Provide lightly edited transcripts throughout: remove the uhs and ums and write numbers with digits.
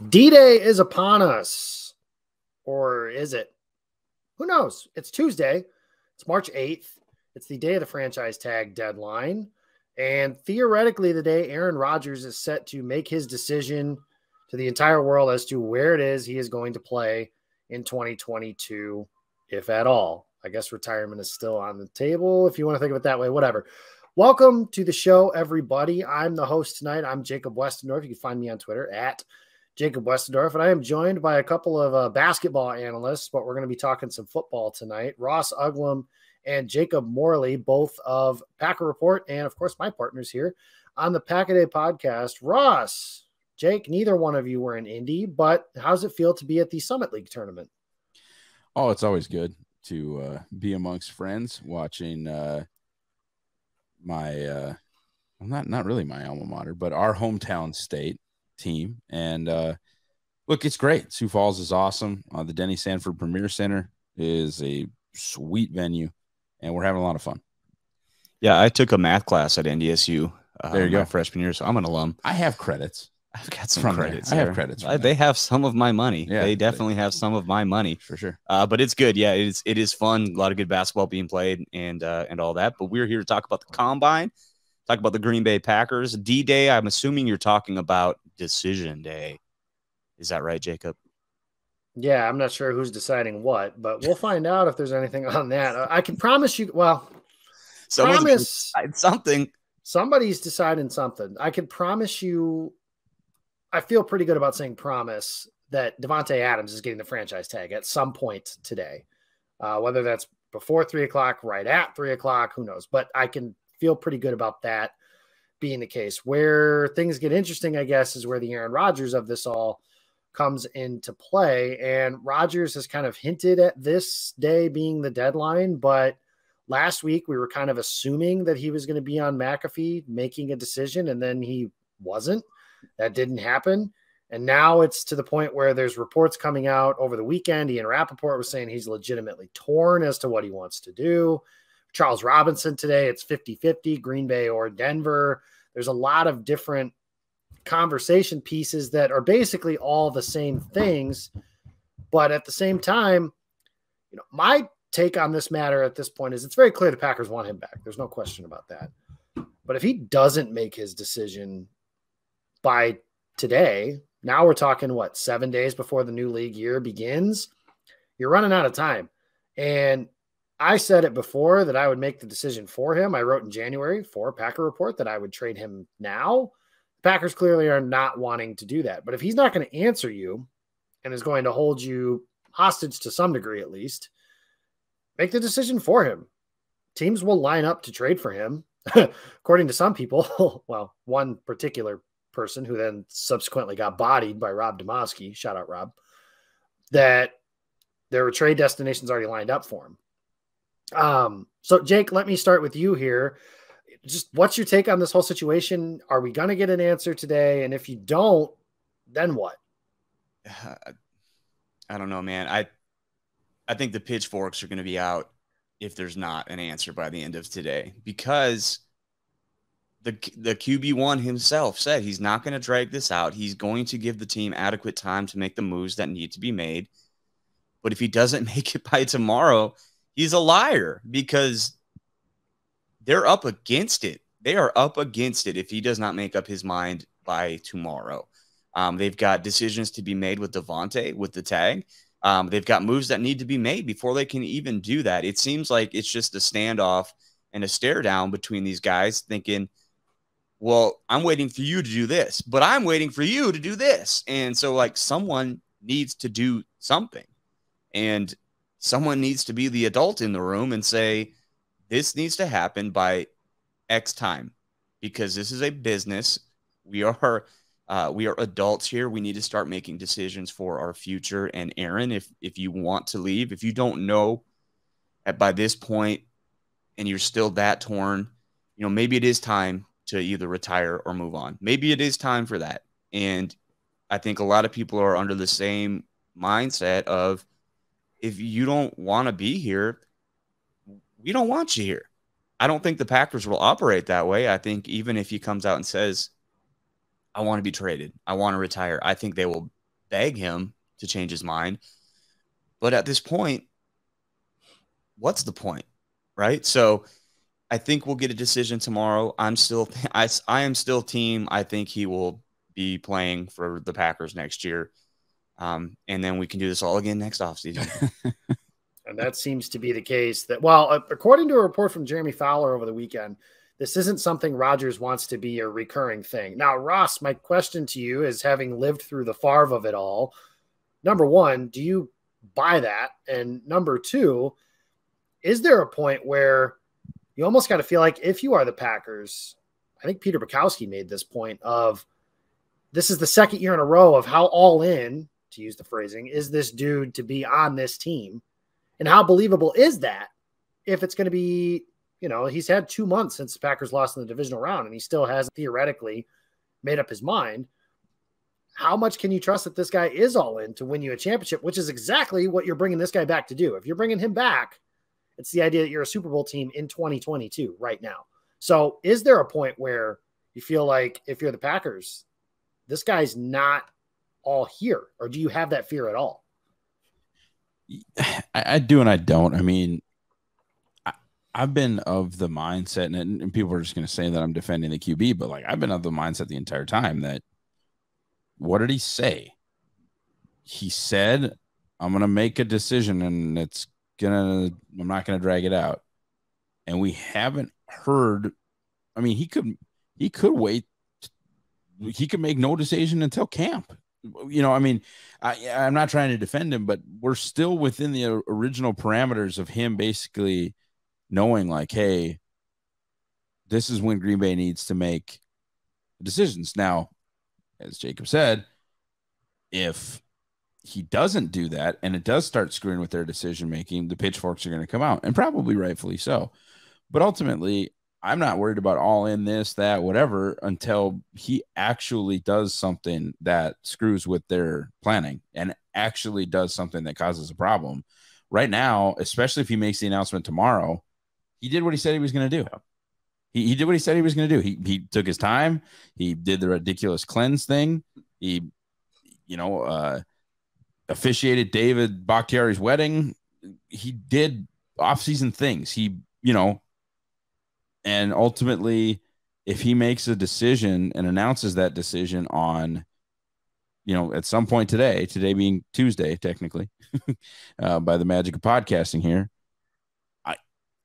D-Day is upon us. Or is it? Who knows? It's Tuesday. It's March 8th. It's the day of the franchise tag deadline. And theoretically, the day Aaron Rodgers is set to make his decision to the entire world as to where it is he is going to play in 2022, if at all. I guess retirement is still on the table, if you want to think of it that way, whatever. Welcome to the show, everybody. I'm the host tonight. I'm Jacob Westendorf. You can find me on Twitter at Jacob Westendorf, and I am joined by a couple of basketball analysts, but we're going to be talking some football tonight. Ross Uglem and Jacob Morley, both of Packer Report, and of course my partners here on the Pack-A-Day podcast. Ross, Jake, neither one of you were in Indy, but how's it feel to be at the Summit League tournament? Oh, it's always good to be amongst friends watching not really my alma mater, but our hometown state team. And look, it's great. Sioux Falls is awesome. The Denny Sanford Premier Center is a sweet venue, and we're having a lot of fun. Yeah, I took a math class at NDSU. There you go. My freshman year, so I'm an alum. I have credits. I've got some credits. I have credits. They have some of my money. Yeah, they definitely have some of my money for sure. But it's good. Yeah, it is fun. A lot of good basketball being played and all that. But we're here to talk about the Combine, talk about the Green Bay Packers. D-Day, I'm assuming you're talking about Decision Day. Is that right, Jacob? Yeah, I'm not sure who's deciding what, but we'll find out if there's anything on that. I can promise you, something. Somebody's deciding something. I can promise you, I feel pretty good about saying promise that Devontae Adams is getting the franchise tag at some point today. Whether that's before 3 o'clock, right at 3 o'clock, who knows? But I can feel pretty good about that being the case. Where things get interesting, I guess, is where the Aaron Rodgers of this all comes into play. And Rodgers has kind of hinted at this day being the deadline, but last week we were kind of assuming that he was going to be on McAfee making a decision, and then he wasn't. That didn't happen. And now it's to the point where there's reports coming out over the weekend. Ian Rappaport was saying he's legitimately torn as to what he wants to do. Charles Robinson today, it's 50-50, Green Bay or Denver. There's a lot of different conversation pieces that are basically all the same things. But at the same time, my take on this matter at this point is it's very clear the Packers want him back. There's no question about that. But if he doesn't make his decision by today, now we're talking, 7 days before the new league year begins, you're running out of time. And I said it before that I would make the decision for him. I wrote in January for Packer Report that I would trade him now. The Packers clearly are not wanting to do that. But if he's not going to answer you and is going to hold you hostage to some degree at least, make the decision for him. Teams will line up to trade for him. According to some people, well, one particular person who then subsequently got bodied by Rob Demoski, shout out Rob, that there were trade destinations already lined up for him. So Jake, let me start with you here. Just what's your take on this whole situation? Are we going to get an answer today? And if you don't, then what? I don't know, man. I think the pitchforks are going to be out if there's not an answer by the end of today, because the QB1 himself said he's not going to drag this out. He's going to give the team adequate time to make the moves that need to be made. But if he doesn't make it by tomorrow, he's a liar, because they're up against it. They are up against it if he does not make up his mind by tomorrow. They've got decisions to be made with Devontae, with the tag. They've got moves that need to be made before they can even do that. It seems like it's just a standoff and a stare down between these guys thinking, well, I'm waiting for you to do this, but I'm waiting for you to do this. And so, someone needs to do something. And someone needs to be the adult in the room and say, this needs to happen by X time, because this is a business. We are adults here. We need to start making decisions for our future. And Aaron, if you want to leave, if you don't know by this point and you're still that torn, maybe it is time to either retire or move on. Maybe it is time for that. And I think a lot of people are under the same mindset of, if you don't want to be here, we don't want you here. I don't think the Packers will operate that way. I think even if he comes out and says, I want to be traded, I want to retire, I think they will beg him to change his mind. But at this point, what's the point, right? So I think we'll get a decision tomorrow. I am still team. I think he will be playing for the Packers next year. And then we can do this all again next offseason. And that seems to be the case. That, well, according to a report from Jeremy Fowler over the weekend, this isn't something Rodgers wants to be a recurring thing. Now, Ross, my question to you is, having lived through the Favre of it all, number one, do you buy that? And number two, is there a point where you almost got to feel like, if you are the Packers, I think Peter Bukowski made this point of, this is the second year in a row of how all in, to use the phrasing, is this dude to be on this team? And how believable is that if it's going to be, he's had 2 months since the Packers lost in the divisional round, and he still hasn't theoretically made up his mind. How much can you trust that this guy is all in to win you a championship, which is exactly what you're bringing this guy back to do? If you're bringing him back, it's the idea that you're a Super Bowl team in 2022 right now. So is there a point where you feel like, if you're the Packers, this guy's not all here? Or do you have that fear at all? I do and I don't. I mean, I've been of the mindset, and people are just going to say that I'm defending the QB, but like, I've been of the mindset the entire time that, what did he say? He said, I'm going to make a decision, and I'm not going to drag it out. And we haven't heard. I mean, he could wait. He could make no decision until camp. I mean, I'm not trying to defend him, but we're still within the original parameters of him basically knowing, like, hey, this is when Green Bay needs to make decisions. Now, as Jacob said, if he doesn't do that and it does start screwing with their decision making, the pitchforks are going to come out, and probably rightfully so. But ultimately, I'm not worried about all in, this, that, whatever, until he actually does something that screws with their planning and actually does something that causes a problem. Right now, especially if he makes the announcement tomorrow, he did what he said he was going to do. He did what he said he was going to do. He took his time. He did the ridiculous cleanse thing. He, officiated David Bakhtiari's wedding. He did off-season things. And ultimately, if he makes a decision and announces that decision on, at some point today being Tuesday, technically, by the magic of podcasting here,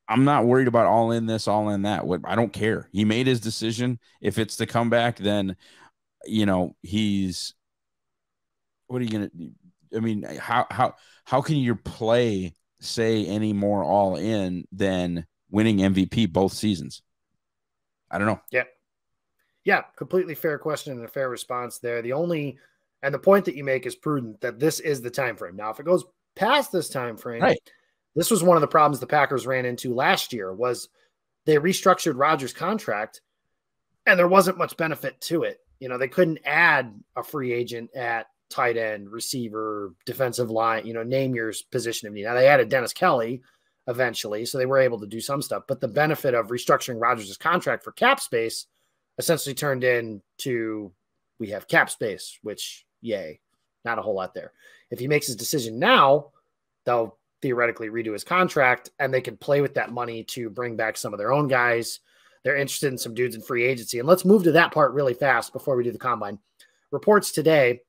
I'm not worried about all in this, all in that. I don't care. He made his decision. If it's to come back, then, he's, what are you going to, I mean, how can your play say any more all in than winning MVP both seasons? I don't know. Yeah. Completely fair question and a fair response there. And the point that you make is prudent, that this is the time frame. Now, if it goes past this time frame, right. This was one of the problems the Packers ran into last year, was they restructured Rodgers' contract and there wasn't much benefit to it. They couldn't add a free agent at tight end, receiver, defensive line, name your position of need. Now, they added Dennis Kelly eventually, so they were able to do some stuff. But the benefit of restructuring Rodgers' contract for cap space essentially turned into, we have cap space, which, yay, not a whole lot there. If he makes his decision now, they'll theoretically redo his contract, and they can play with that money to bring back some of their own guys. They're interested in some dudes in free agency. And let's move to that part really fast before we do the combine. Reports today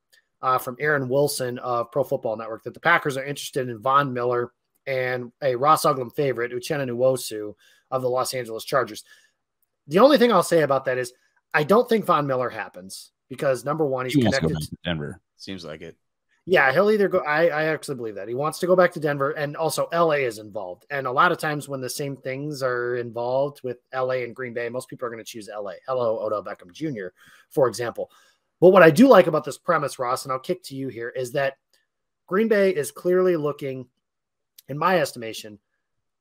from Aaron Wilson of Pro Football Network that the Packers are interested in Von Miller and a Ross Uglem favorite, Uchenna Nwosu of the Los Angeles Chargers. The only thing I'll say about that is I don't think Von Miller happens because, number one, he's connected to Denver. Seems like it. Yeah, he'll either go. I actually believe that he wants to go back to Denver, and also LA is involved. And a lot of times when the same things are involved with LA and Green Bay, most people are going to choose LA. Hello, Odell Beckham Jr., for example. But what I do like about this premise, Ross, and I'll kick to you here, is that Green Bay is clearly looking, in my estimation,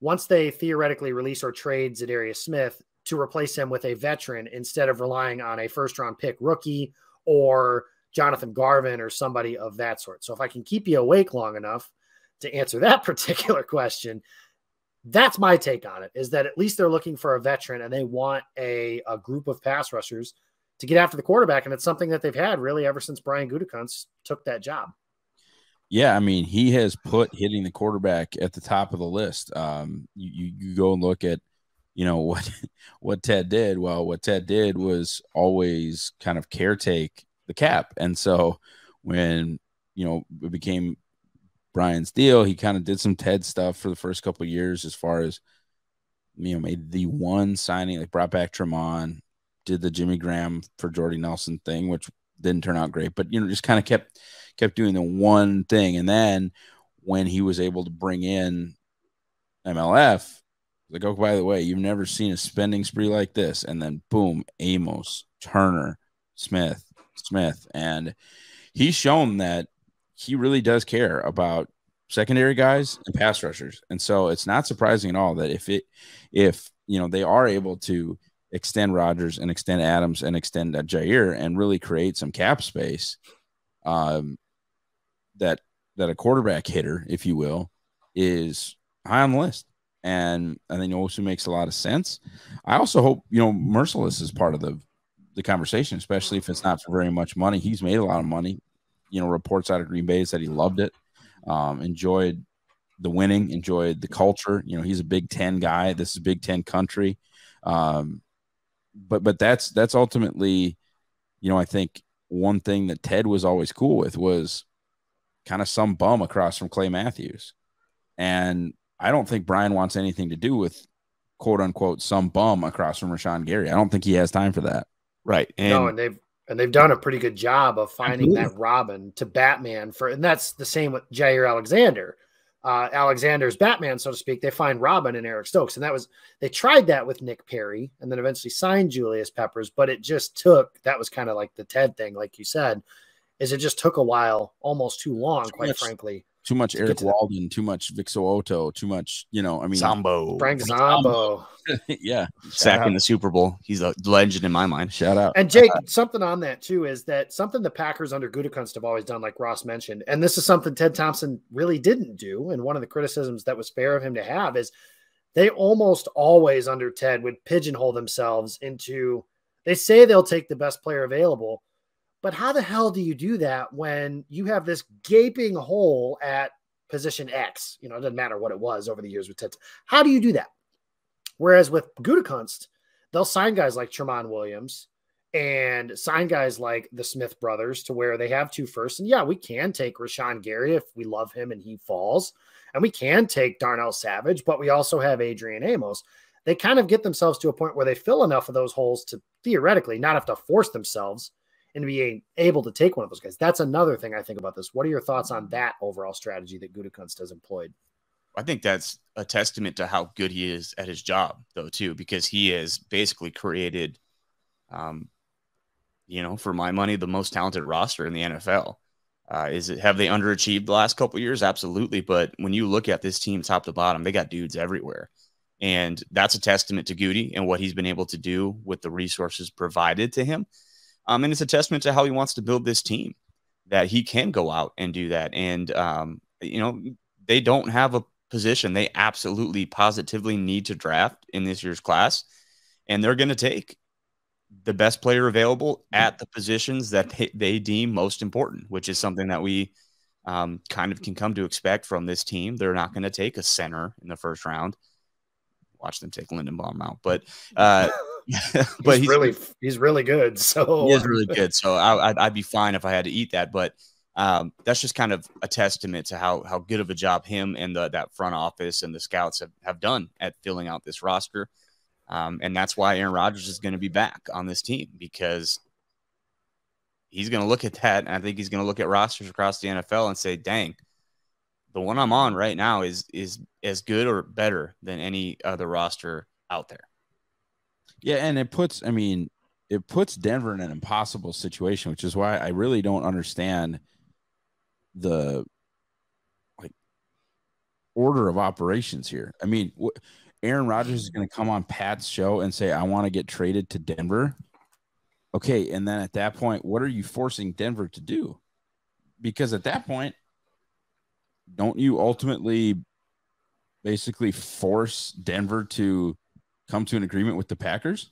once they theoretically release or trade Zadarius Smith, to replace him with a veteran instead of relying on a first-round pick rookie or Jonathan Garvin or somebody of that sort. So if I can keep you awake long enough to answer that particular question, that's my take on it, is that at least they're looking for a veteran and they want a group of pass rushers to get after the quarterback. And it's something that they've had really ever since Brian Gutekunst took that job. Yeah, I mean, he has put hitting the quarterback at the top of the list. You go and look at, what Ted did. Well, what Ted did was always kind of caretake the cap. And so when, it became Brian's deal, he kind of did some Ted stuff for the first couple of years as far as, made the one signing, like brought back Tremont, did the Jimmy Graham for Jordy Nelson thing, which didn't turn out great, but, just kind of kept doing the one thing. And then when he was able to bring in MLF, like, oh, by the way, you've never seen a spending spree like this. And then boom, Amos, Turner, Smith. And he's shown that he really does care about secondary guys and pass rushers. And so it's not surprising at all that if they are able to extend Rodgers and extend Adams and extend Jair and really create some cap space, that a quarterback hitter, if you will, is high on the list. And I think also makes a lot of sense. I also hope, Merciless is part of the conversation, especially if it's not for very much money. He's made a lot of money. Reports out of Green Bay said he loved it, enjoyed the winning, enjoyed the culture. He's a Big Ten guy. This is Big Ten country. But that's ultimately, I think one thing that Ted was always cool with was kind of some bum across from Clay Matthews. And I don't think Brian wants anything to do with, quote unquote, some bum across from Rashawn Gary. I don't think he has time for that. Right. And they've done a pretty good job of finding that Robin to Batman and that's the same with Jair Alexander. Alexander's Batman, so to speak. They find Robin and Eric Stokes. And they tried that with Nick Perry and then eventually signed Julius Peppers, but it just that was kind of like the Ted thing, like you said, is it just took a while, almost too long, quite frankly. Too much Eric Walden, too much Vic So'oto, too much, Zombo. Frank Zombo. Yeah. Sack in the Super Bowl. He's a legend in my mind. Shout out. And Jake, something on that too is that something the Packers under Gutekunst have always done, like Ross mentioned, and this is something Ted Thompson really didn't do. And one of the criticisms that was fair of him to have is they almost always under Ted would pigeonhole themselves into, they say they'll take the best player available. But how the hell do you do that when you have this gaping hole at position X? It doesn't matter what it was over the years with Ted. How do you do that? Whereas with Gutekunst, they'll sign guys like Tremont Williams and sign guys like the Smith brothers to where they have 2 firsts. And yeah, we can take Rashawn Gary if we love him and he falls. And we can take Darnell Savage, but we also have Adrian Amos. They kind of get themselves to a point where they fill enough of those holes to theoretically not have to force themselves and be able to take one of those guys. That's another thing I think about this. What are your thoughts on that overall strategy that Gutekunst has employed? I think that's a testament to how good he is at his job, though, too, because he has basically created, for my money, the most talented roster in the NFL. Have they underachieved the last couple of years? Absolutely. But when you look at this team top to bottom, they got dudes everywhere. And that's a testament to Goody and what he's been able to do with the resources provided to him. And it's a testament to how he wants to build this team, that he can go out and do that. And, they don't have a position they absolutely positively need to draft in this year's class. And they're going to take the best player available at the positions that they deem most important, which is something that we kind of can come to expect from this team. They're not going to take a center in the first round. Watch them take Lindenbaum out, but he's really good. So he is really good. So I'd be fine if I had to eat that. But that's just kind of a testament to how good of a job him and that front office and the scouts have done at filling out this roster. And that's why Aaron Rodgers is going to be back on this team, because he's going to look at that. And I think he's going to look at rosters across the NFL and say, dang, the one I'm on right now is as good or better than any other roster out there. Yeah. And it puts Denver in an impossible situation, which is why I really don't understand the order of operations here. I mean, Aaron Rodgers is going to come on Pat's show and say, I want to get traded to Denver. Okay. And then at that point, what are you forcing Denver to do? Because at that point, don't you ultimately basically force Denver to come to an agreement with the Packers?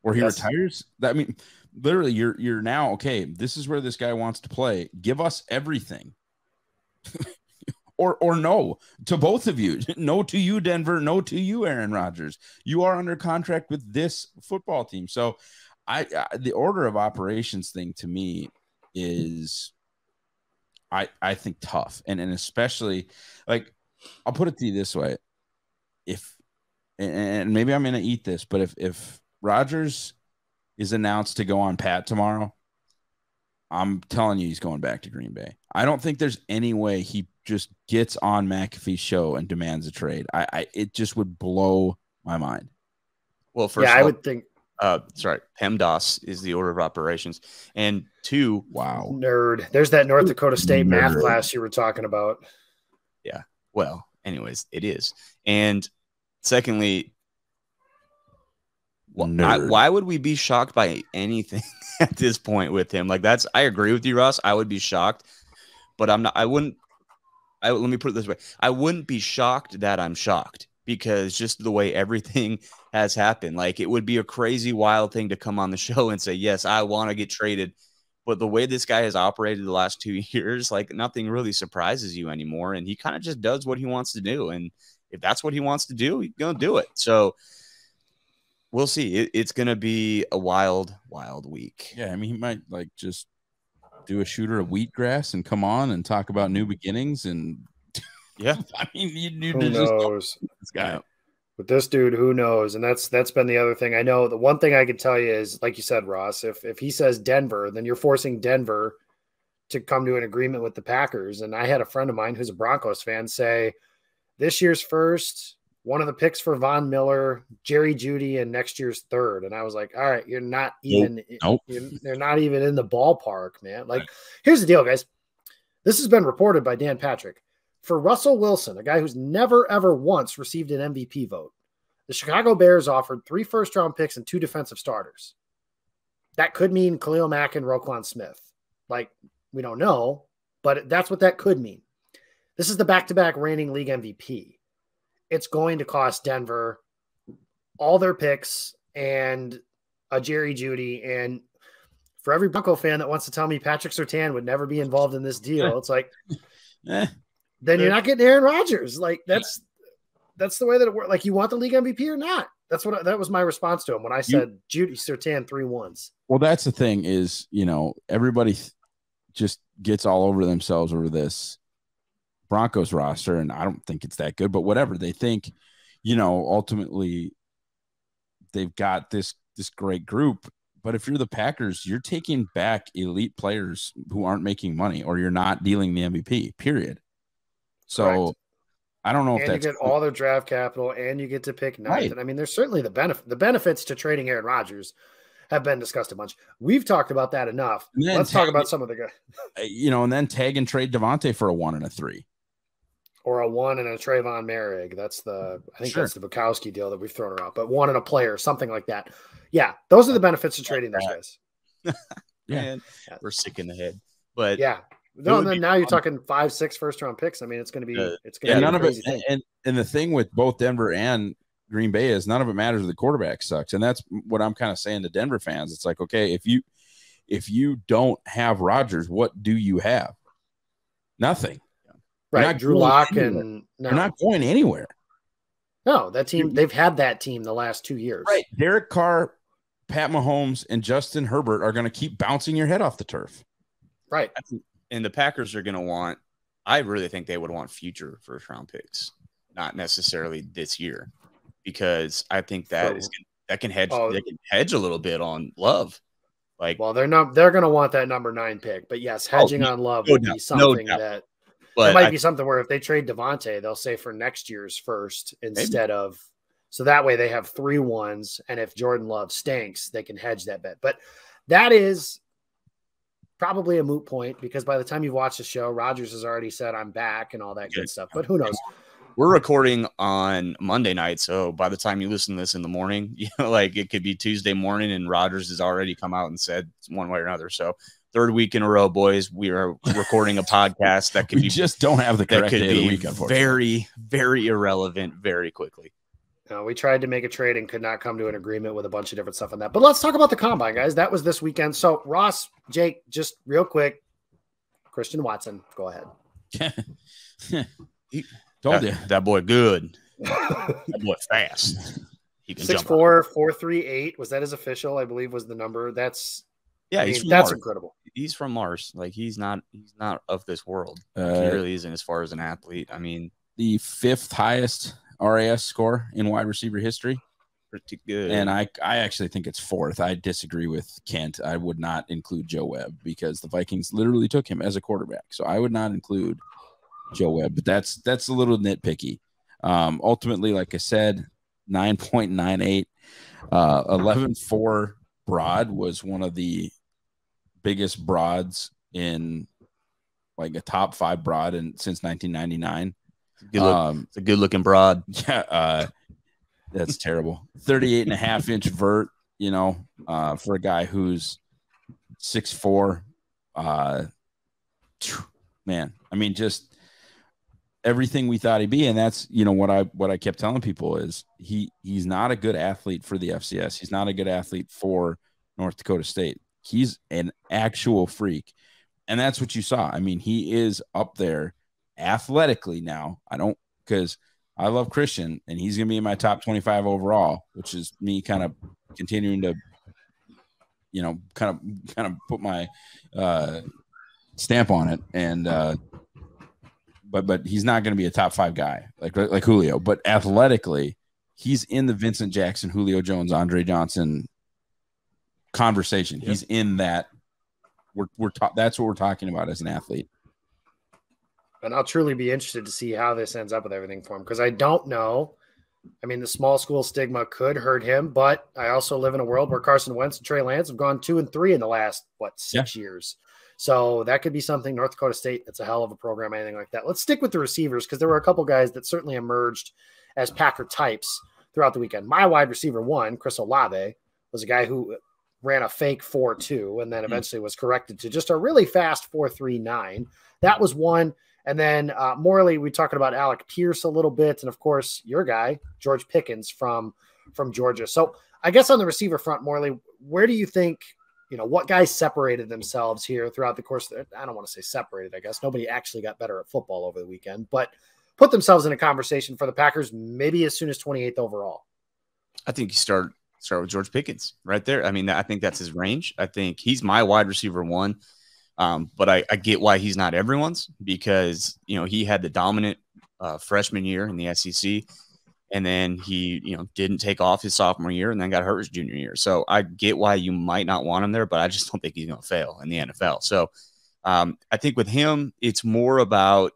or he retires. I mean, literally, you're now okay. This is where this guy wants to play. Give us everything, or no to both of you. No to you, Denver. No to you, Aaron Rodgers. You are under contract with this football team. So, the order of operations thing to me is, I think tough, and especially like I'll put it to you this way: and maybe I'm going to eat this, but if Rodgers is announced to go on Pat tomorrow, I'm telling you he's going back to Green Bay. I don't think there's any way he just gets on McAfee's show and demands a trade. It just would blow my mind. Well, first, I would think. Sorry, PEMDAS is the order of operations, and 2. Wow, nerd. There's that North Dakota State math class you were talking about. Yeah. Well, anyways, it is. And secondly, why would we be shocked by anything at this point with him? Like I agree with you, Ross. I would be shocked, but I'm not. Let me put it this way: I wouldn't be shocked that I'm shocked, because just the way everything has happened, like it would be a crazy, wild thing to come on the show and say, yes, I want to get traded. But the way this guy has operated the last 2 years, like nothing really surprises you anymore. And he kind of just does what he wants to do. And if that's what he wants to do, he's going to do it. So we'll see. It's going to be a wild, wild week. Yeah. I mean, he might like just do a shooter of wheatgrass and come on and talk about new beginnings. And yeah, I mean, you who knows? This guy. Yeah. With this dude, who knows? And that's been the other thing. I know the one thing I could tell you is, like you said, Ross, if he says Denver, then you're forcing Denver to come to an agreement with the Packers. And I had a friend of mine who's a Broncos fan say this year's first, one of the picks for Von Miller, Jerry Jeudy, and next year's third. And I was like, all right, you're not even they're not even in the ballpark, man. Like, here's the deal, guys. This has been reported by Dan Patrick. For Russell Wilson, a guy who's never, ever once received an MVP vote, the Chicago Bears offered 3 first-round picks and 2 defensive starters. That could mean Khalil Mack and Roquan Smith. Like, we don't know, but that's what that could mean. This is the back-to-back reigning league MVP. It's going to cost Denver all their picks and a Jerry Jeudy. And for every Bronco fan that wants to tell me Patrick Surtain would never be involved in this deal, it's like then you're not getting Aaron Rodgers. Like that's the way that it works. Like, you want the league MVP or not? That was my response to him when I said Jeudy, Surtain, 3 1s. Well, that's the thing is, everybody just gets all over themselves over this Broncos roster, and I don't think it's that good, but whatever. They think, ultimately they've got this great group. But if you're the Packers, you're taking back elite players who aren't making money, or you're not dealing the MVP, period. So correct. I don't know if that's you get all their draft capital and you get to pick ninth. Right. And I mean, there's certainly the benefits to trading Aaron Rodgers have been discussed a bunch. We've talked about that enough. Let's talk about some of the guys. And then tag and trade Devontae for a 1 and a 3. Or a 1 and a Trayvon Merrick. That's that's the Bukowski deal that we've thrown around. But 1 and a player, something like that. Yeah, those are the benefits of trading those guys. Man, we're sick in the head. But yeah. No, and then now you're talking 5, 6 first-round picks. I mean, it's going to be none of it. And the thing with both Denver and Green Bay is none of it matters if the quarterback sucks. And that's what I'm kind of saying to Denver fans. It's like, okay, if you don't have Rodgers, what do you have? Nothing. Right, Drew Lock, and they're not going anywhere. No, that team, they've had that team the last 2 years. Right. Derek Carr, Pat Mahomes, and Justin Herbert are going to keep bouncing your head off the turf. Right. And the Packers are going to want, I really think they would want future first-round picks, not necessarily this year, because I think that can hedge. They can hedge a little bit on Love. Like, well, they're going to want that number 9 pick, but yes, hedging on Love would be something that. But it might be something where if they trade Devontae, they'll say for next year's first instead of, so that way they have 3 1s. And if Jordan Love stinks, they can hedge that bet. But that is probably a moot point, because by the time you've watched the show, Rodgers has already said I'm back and all that good stuff. But who knows? We're recording on Monday night, so by the time you listen to this in the morning, like it could be Tuesday morning, and Rodgers has already come out and said one way or another. So 3rd week in a row, boys, we are recording a podcast that could just don't have the correct day of the week, unfortunately. Very, very irrelevant very quickly. We tried to make a trade and could not come to an agreement with a bunch of different stuff on that. But let's talk about the combine, guys. That was this weekend. So Ross, Jake, just real quick, Christian Watson, go ahead. Told you that boy good. That boy fast. He can 6'4", 438. Was that his official? I believe was the number. That's that's Mars. Incredible. He's from Mars. Like he's not of this world. He really isn't as far as an athlete. I mean, the 5th highest RAS score in wide receiver history. Pretty good. And I actually think it's 4th. I disagree with Kent. I would not include Joe Webb because the Vikings literally took him as a quarterback. So I would not include Joe Webb, but that's a little nitpicky. Ultimately, like I said, 9.98, 11.4 broad was one of the biggest broads in like a top 5 broad since 1999. It's a good looking broad. Yeah. That's terrible. 38.5-inch vert, for a guy who's 6'4". Man, I mean, just everything we thought he'd be. And that's, what I kept telling people is he's not a good athlete for the FCS. He's not a good athlete for North Dakota State. He's an actual freak. And that's what you saw. I mean, he is up there athletically now. Because I love Christian, and he's going to be in my top 25 overall, which is me kind of continuing to, kind of put my stamp on it. And but he's not going to be a top 5 guy like Julio. But athletically, he's in the Vincent Jackson, Julio Jones, Andre Johnson conversation. Yep. He's in that. That's what we're talking about as an athlete. And I'll truly be interested to see how this ends up with everything for him, because I don't know. I mean, the small school stigma could hurt him, but I also live in a world where Carson Wentz and Trey Lance have gone 2 and 3 in the last, 6 years. So that could be something. North Dakota State, that's a hell of a program, anything like that. Let's stick with the receivers, because there were a couple guys that certainly emerged as Packer types throughout the weekend. My wide receiver 1, Chris Olave, was a guy who ran a fake 4.2 and then eventually was corrected to just a really fast 4.39. That was one. And then Morley, we talking about Alec Pierce a little bit. And of course, your guy, George Pickens from Georgia. So I guess on the receiver front, Morley, where do you think, what guys separated themselves here throughout the course? I don't want to say separated, I guess. Nobody actually got better at football over the weekend, but put themselves in a conversation for the Packers, maybe as soon as 28th overall. I think you start with George Pickens right there. I mean, I think that's his range. I think he's my wide receiver 1. But I get why he's not everyone's, because, he had the dominant freshman year in the SEC, and then he, didn't take off his sophomore year and then got hurt his junior year. So I get why you might not want him there, but I just don't think he's going to fail in the NFL. So I think with him, it's more about,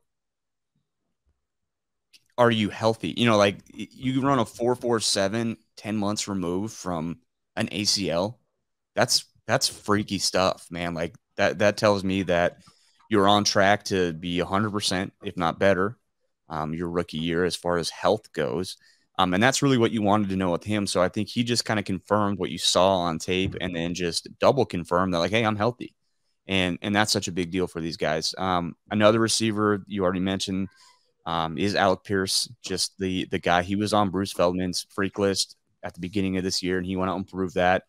are you healthy? Like you run a 4.47, 10 months removed from an ACL. That's freaky stuff, man. Like, that tells me that you're on track to be 100%, if not better, your rookie year as far as health goes. And that's really what you wanted to know with him. So I think he just kind of confirmed what you saw on tape and then just double confirmed that, like, hey, I'm healthy. And that's such a big deal for these guys. Another receiver you already mentioned is Alec Pierce, just the guy. He was on Bruce Feldman's freak list at the beginning of this year, and he went out and proved that.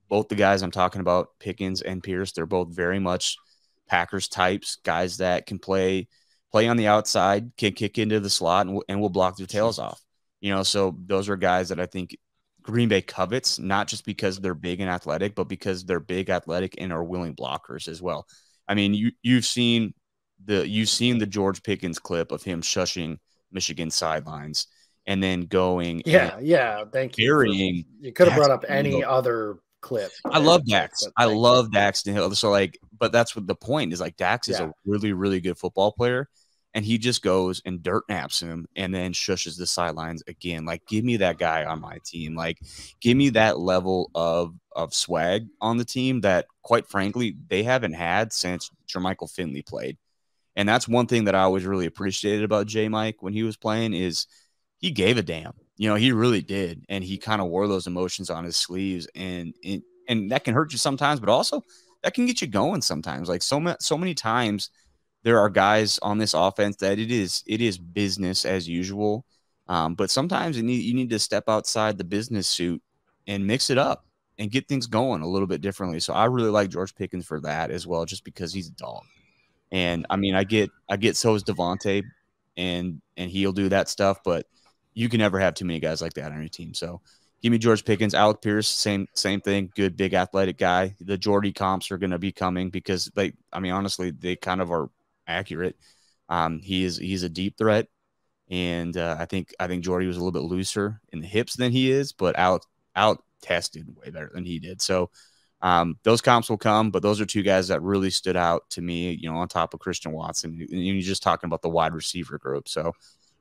Both the guys I'm talking about, Pickens and Pierce, they're both very much Packers types, guys that can play on the outside, can kick into the slot, and will block their tails off. So those are guys that I think Green Bay covets, not just because they're big and athletic, but because they're big, athletic, and are willing blockers as well. I mean, you've seen the George Pickens clip of him shushing Michigan sidelines and then going. Thank you. You could have brought up any other clip. I love Dax. I love Dax. So but that's what the point is. Like, Dax is a really, really good football player, and he just goes and dirt naps him and then shushes the sidelines again. Like, give me that guy on my team. Like, give me that level of swag on the team that, quite frankly, they haven't had since Jermichael Finley played. And that's one thing that I always really appreciated about J. Mike when he was playing is he gave a damn. He really did. And he kind of wore those emotions on his sleeves. And that can hurt you sometimes, but also that can get you going sometimes. Like, so many times there are guys on this offense that it is business as usual. But sometimes you need to step outside the business suit and mix it up and get things going a little bit differently. So I really like George Pickens for that as well, just because he's a dog. And I mean, I get so is Devontae, and he'll do that stuff, but you can never have too many guys like that on your team. So give me George Pickens. Alec Pierce, same thing. Good, big, athletic guy. The Jordy comps are going to be coming because honestly, they kind of are accurate. He's a deep threat, and I think Jordy was a little bit looser in the hips than he is, but out tested way better than he did. So those comps will come, but those are two guys that really stood out to me, on top of Christian Watson. And you're just talking about the wide receiver group. So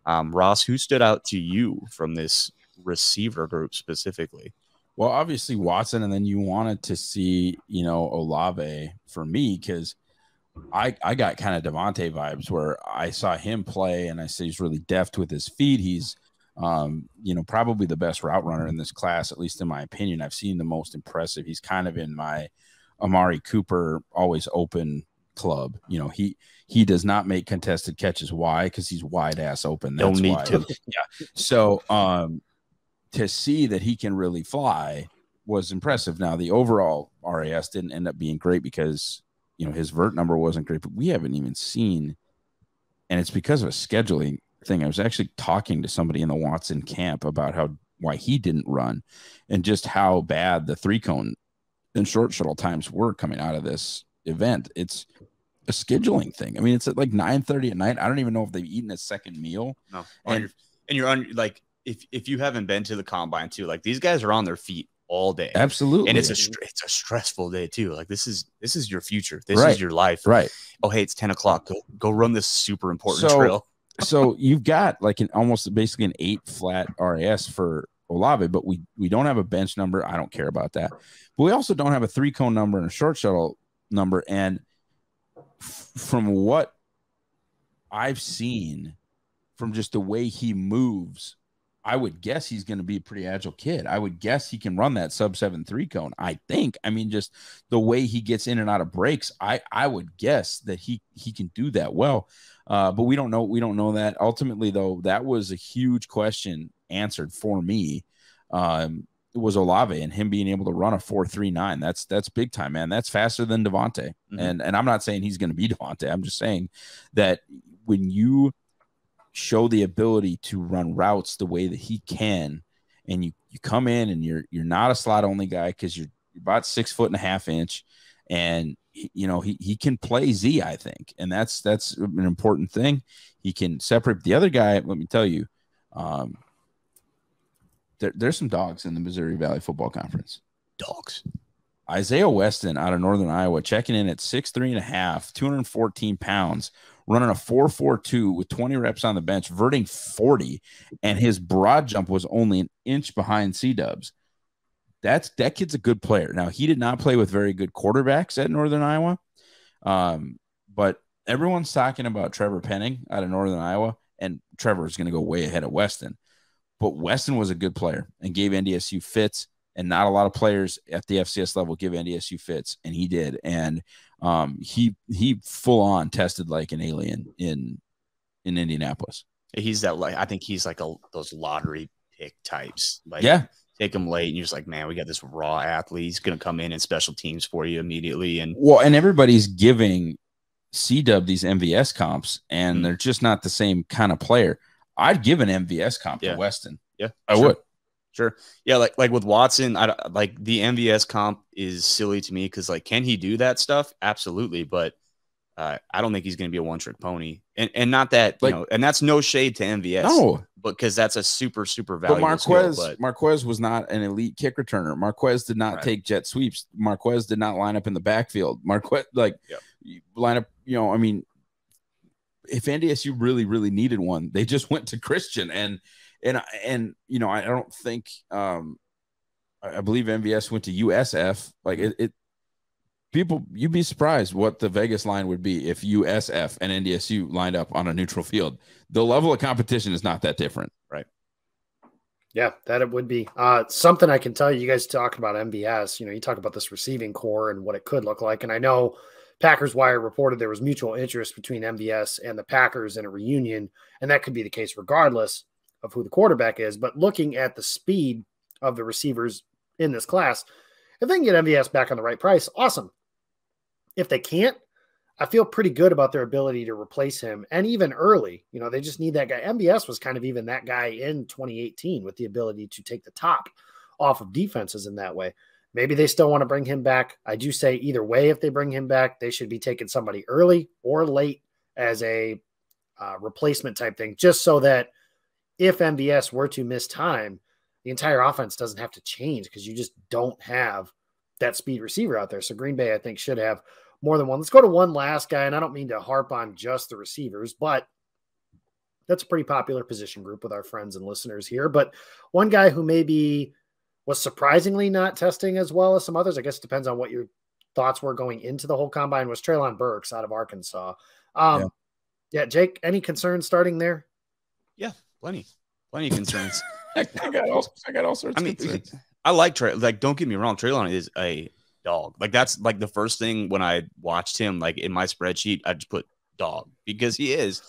Ross, who stood out to you from this receiver group specifically? Well, obviously Watson, and then you wanted to see, Olave for me, because I got kind of Devontae vibes where I saw him play and I say he's really deft with his feet. He's, probably the best route runner in this class, at least in my opinion. I've seen the most impressive. He's kind of in my Amari Cooper always open club. He does not make contested catches. Why? Because he's wide ass open. That's Don't need why. to. Yeah. So to see that he can really fly was impressive. Now the overall RAS didn't end up being great because his vert number wasn't great, but we haven't even seen, and it's because of a scheduling thing. I was actually talking to somebody in the Watson camp about why he didn't run and just how bad the 3-cone and short shuttle times were coming out of this event. It's a scheduling thing. I mean, it's at like 9:30 at night. I don't even know if they've eaten a second meal. No. And you're on, like, if you haven't been to the combine too, like, these guys are on their feet all day. Absolutely. And it's a stressful day too. Like, this is your future. This is your life. Right. Oh, hey, it's 10 o'clock. Go run this super important trail. So you've got like basically an 8 flat RAS for Olave, but we don't have a bench number. I don't care about that. But we also don't have a 3-cone number and a short shuttle number. And from what I've seen, from just the way he moves, I would guess he's going to be a pretty agile kid. I would guess he can run that sub-7 3-cone. I think. I mean, just the way he gets in and out of breaks, I would guess that he can do that well. But we don't know. We don't know that. Ultimately, though, that was a huge question answered for me. It was Olave and him being able to run a 4.39. That's big time, man. That's faster than Devontae. Mm-hmm. And I'm not saying he's going to be Devontae. I'm just saying that when you show the ability to run routes the way that he can, and you come in and you're not a slot only guy because you're about 6.5 inches, and he can play Z, I think, and that's an important thing. He can separate the other guy. Let me tell you, there's some dogs in the Missouri Valley Football Conference. Dogs. Isaiah Weston out of Northern Iowa, checking in at 6'3.5", 214 pounds, running a 4.42 with 20 reps on the bench, verting 40, and his broad jump was only an inch behind C-Dubs. That kid's a good player. Now, he did not play with very good quarterbacks at Northern Iowa, but everyone's talking about Trevor Penning out of Northern Iowa, and Trevor is going to go way ahead of Weston. But Weston was a good player and gave NDSU fits, and not a lot of players at the FCS level give NDSU fits, and he did. And he full on tested like an alien in Indianapolis. He's that, like, I think he's like those lottery pick types. Like, yeah, take him late, and you're just like, man, we got this raw athlete. He's going to come in and special teams for you immediately. And everybody's giving C-Dub these MVS comps, and they're just not the same kind of player. I'd give an MVS comp to Weston. Yeah, I would. Sure. Yeah, like with Watson, I like the MVS comp is silly to me because, like, can he do that stuff? Absolutely, but I don't think he's going to be a one-trick pony. And not that, like, and that's no shade to MVS. No, because that's a super valuable skill. Marquez was not an elite kick returner. Marquez did not take jet sweeps. Marquez did not line up in the backfield. Marquez, line up, I mean, if NDSU really needed one, they just went to Christian, and I don't think I believe MVS went to USF. Like people, you'd be surprised what the Vegas line would be if USF and NDSU lined up on a neutral field. The level of competition is not that different, right? Yeah, that it would be. Something I can tell you, you guys talk about MVS, you talk about this receiving core and what it could look like. And I know Packers Wire reported there was mutual interest between MVS and the Packers in a reunion, and that could be the case regardless. of who the quarterback is. But looking at the speed of the receivers in this class, if they can get MVS back on the right price, awesome. If they can't, I feel pretty good about their ability to replace him. And even early, they just need that guy. MVS was kind of even that guy in 2018 with the ability to take the top off of defenses in that way. Maybe they still want to bring him back. I do say either way, if they bring him back, they should be taking somebody early or late as a replacement type thing, just so that if MVS were to miss time, the entire offense doesn't have to change because you just don't have that speed receiver out there. So Green Bay, I think, should have more than one. Let's go to one last guy, and I don't mean to harp on just the receivers, but that's a pretty popular position group with our friends and listeners here. But one guy who maybe was surprisingly not testing as well as some others, I guess it depends on what your thoughts were going into the whole combine, was Traylon Burks out of Arkansas. Yeah, Jake, any concerns starting there? Yeah, plenty of concerns. I got all sorts of concerns. I like Trey. Like, don't get me wrong, Traylon is a dog. Like, that's like the first thing when I watched him, like in my spreadsheet, I just put dog because he is.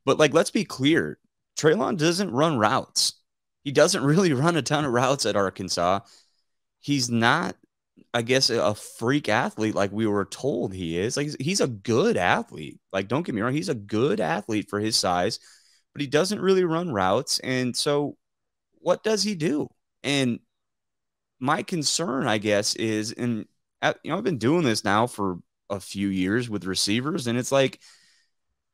But like, let's be clear, Traylon doesn't run routes. He doesn't really run a ton of routes at Arkansas. He's not, I guess, a freak athlete like we were told he is. Like, he's a good athlete. Like, don't get me wrong, he's a good athlete for his size, but he doesn't really run routes. And so what does he do? And my concern, I guess, is, and I've been doing this now for a few years with receivers, and it's like,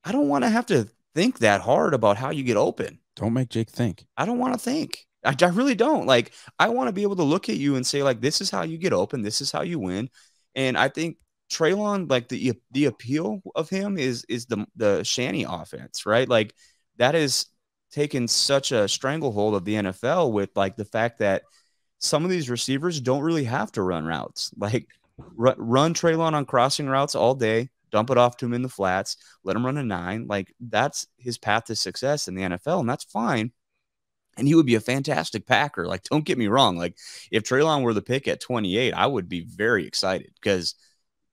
I don't want to have to think that hard about how you get open. Don't make Jake think. I don't want to think. I really don't. Like, I want to be able to look at you and say, like, this is how you get open. This is how you win. And I think Traylon, like, the appeal of him is the Shanny offense, right? Like, that has taken such a stranglehold of the NFL with, like, the fact that some of these receivers don't really have to run routes. Like, run Traylon on crossing routes all day, dump it off to him in the flats, let him run a 9. Like, that's his path to success in the NFL, and that's fine. And he would be a fantastic Packer. Like, don't get me wrong. Like, if Traylon were the pick at 28, I would be very excited because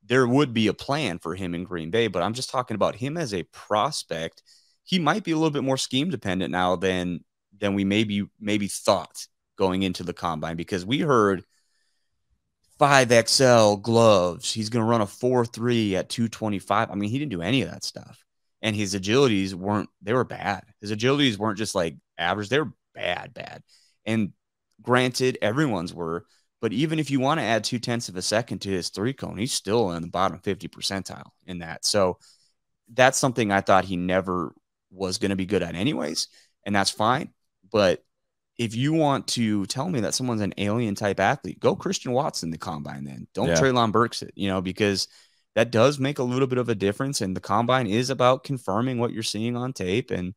there would be a plan for him in Green Bay. But I'm just talking about him as a prospect. He might be a little bit more scheme dependent now than we maybe thought going into the combine, because we heard 5XL gloves. He's going to run a 4.3 at 225. I mean, he didn't do any of that stuff. And his agilities were bad. His agilities weren't just like average. They were bad. And granted, everyone's were, but even if you want to add 0.2 of a second to his 3-cone, he's still in the bottom 50 percentile in that. So that's something I thought he never was going to be good at anyways. And that's fine. But if you want to tell me that someone's an alien type athlete, go Christian Watson the combine then. Don't Traylon Burks it, because that does make a little bit of a difference. And the combine is about confirming what you're seeing on tape. And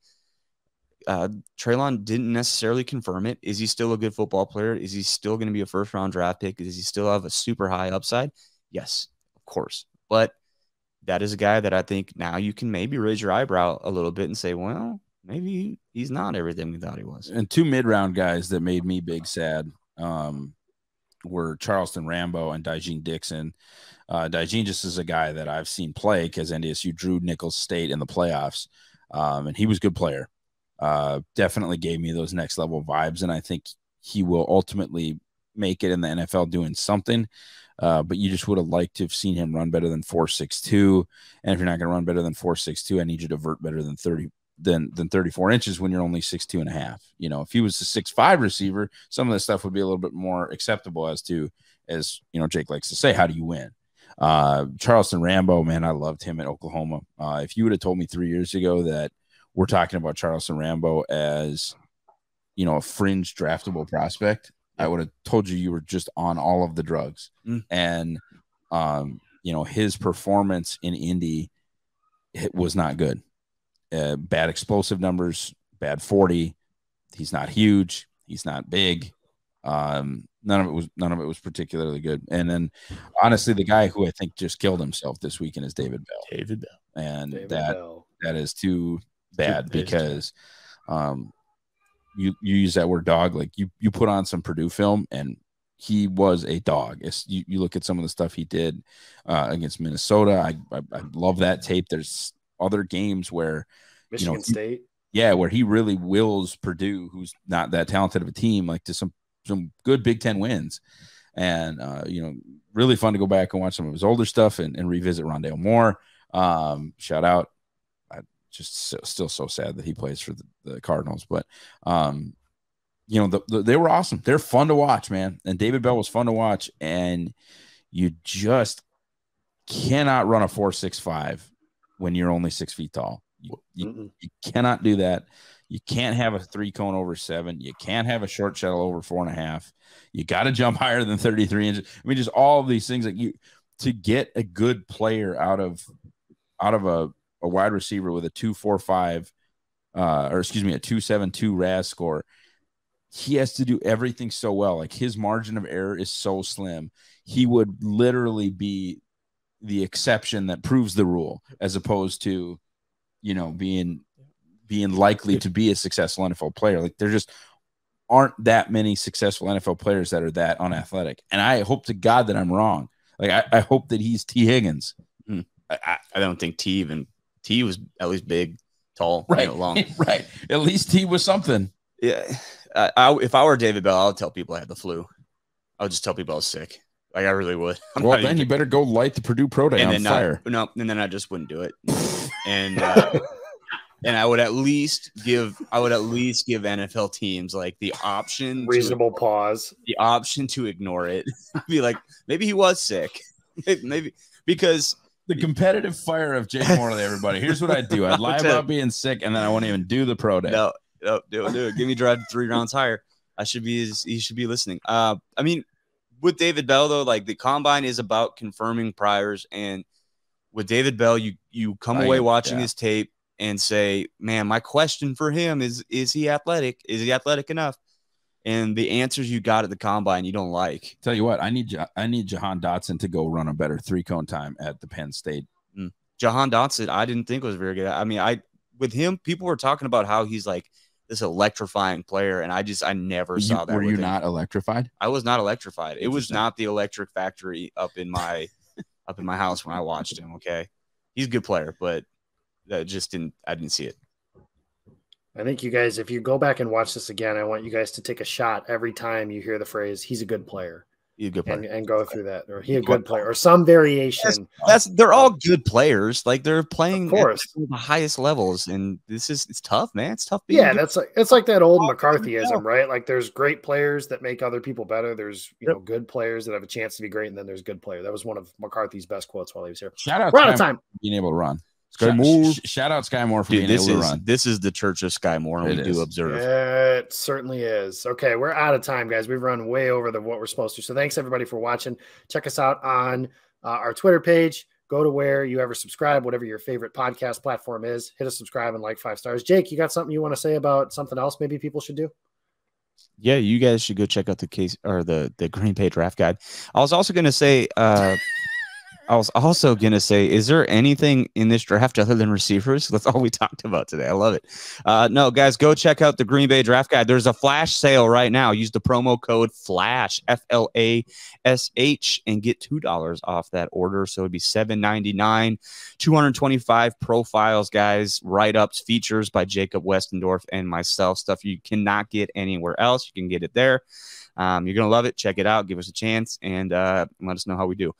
Traylon didn't necessarily confirm it. Is he still a good football player? Is he still going to be a first-round draft pick? Does he still have a super high upside? Yes, of course. But that is a guy that I think now you can maybe raise your eyebrow a little bit and say, well, maybe he's not everything we thought he was. And 2 mid-round guys that made me big sad were Charleston Rambo and Digene Dixon. Digene just is a guy that I've seen play because NDSU drew Nicholls State in the playoffs, and he was a good player. Definitely gave me those next level vibes, and I think he will ultimately make it in the NFL doing something. But you just would have liked to have seen him run better than 4.62. And if you're not going to run better than 4.62, I need you to vert better than 34 inches when you're only 6'2.5. If he was a 6'5 receiver, some of this stuff would be a little bit more acceptable as Jake likes to say, how do you win? Charleston Rambo, man, I loved him at Oklahoma. If you would have told me 3 years ago that we're talking about Charleston Rambo as, a fringe draftable prospect, I would have told you were just on all of the drugs. And, his performance in Indy, it was not good. Bad explosive numbers, bad 40. He's not huge. He's not big. None of it was particularly good. And then honestly, the guy who I think just killed himself this weekend is David Bell. And that is too bad because you use that word dog. Like you put on some Purdue film and he was a dog. You look at some of the stuff he did against Minnesota. I love that tape. There's other games where Michigan State. Yeah, where he really wills Purdue, who's not that talented of a team, like to some good Big Ten wins. And, really fun to go back and watch some of his older stuff and revisit Rondale Moore. Shout out. Still so sad that he plays for the Cardinals. But, they were awesome. They're fun to watch, man. And David Bell was fun to watch. And you just cannot run a 4.65 when you're only 6 feet tall. You cannot do that. You can't have a 3-cone over 7. You can't have a short shuttle over 4.5. You got to jump higher than 33 inches. I mean, just all of these things to get a good player out of a wide receiver with a 2.45, a 2.72 RAS score. He has to do everything so well. Like his margin of error is so slim. He would literally be the exception that proves the rule, as opposed to, being likely to be a successful NFL player. Like there just aren't that many successful NFL players that are that unathletic. And I hope to God that I'm wrong. Like I hope that he's T. Higgins. I don't think T was at least big, tall, right? Long. Right. At least T was something. Yeah. If I were David Bell, I would tell people I had the flu. I would just tell people I was sick. Like I really would. Well, then you better go light the Purdue Pro Day on fire. And then I just wouldn't do it. And I would at least give NFL teams like the option, reasonable pause, the option to ignore it. Be like, maybe he was sick, maybe because the competitive fire of Jake Morley. Everybody, here's what I'd do: I'd lie about being sick, and then I won't even do the pro day. No, do it. Give me drive 3 rounds higher. He should be listening. I mean, with David Bell though, like the combine is about confirming priors, and with David Bell, you come away watching his tape and say, man, my question for him is he athletic? Is he athletic enough? And the answers you got at the combine, you don't like. Tell you what, I need Jahan Dotson to go run a better 3-cone time at the Penn State. Jahan Dotson, I didn't think was very good. I mean, with him, people were talking about how he's like this electrifying player, and I never saw that. Were you not electrified? I was not electrified. It was not the electric factory up in my house when I watched him. Okay, he's a good player, but I didn't see it. I think you guys, if you go back and watch this again, I want you guys to take a shot every time you hear the phrase, he's a good player. He's a good player. And go through that. Or he a good player. Or some variation. They're all good players. Like they're playing at the highest levels. And it's tough, man. It's tough. It's like that old McCarthyism, right? Like there's great players that make other people better. There's good players that have a chance to be great, and then there's good players. That was one of McCarthy's best quotes while he was here. We're out of time. Being able to run. Shout out Sky Moore for being able to run. This is the Church of Sky Moore, and we do observe. It certainly is. Okay, we're out of time, guys. We've run way over what we're supposed to. So thanks, everybody, for watching. Check us out on our Twitter page. Go to where you ever subscribe, whatever your favorite podcast platform is. Hit us, subscribe, and like 5 stars. Jake, you got something you want to say about something else maybe people should do? Yeah, you guys should go check out the case or the Green Bay draft guide. I was also going to say is there anything in this draft other than receivers? That's all we talked about today. I love it. No, guys, go check out the Green Bay draft guide. There's a flash sale right now. Use the promo code FLASH, FLASH, and get $2 off that order. So it'd be $7.99, 225 profiles, guys, write-ups, features by Jacob Westendorf and myself, stuff you cannot get anywhere else. You can get it there. You're going to love it. Check it out. Give us a chance and let us know how we do.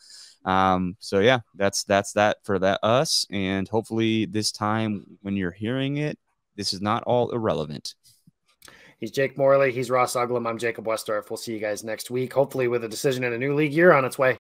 So yeah, that's that for us. And hopefully this time when you're hearing it, this is not all irrelevant. He's Jake Morley. He's Ross Uglem. I'm Jacob Westendorf. We'll see you guys next week, hopefully with a decision in a new league year on its way.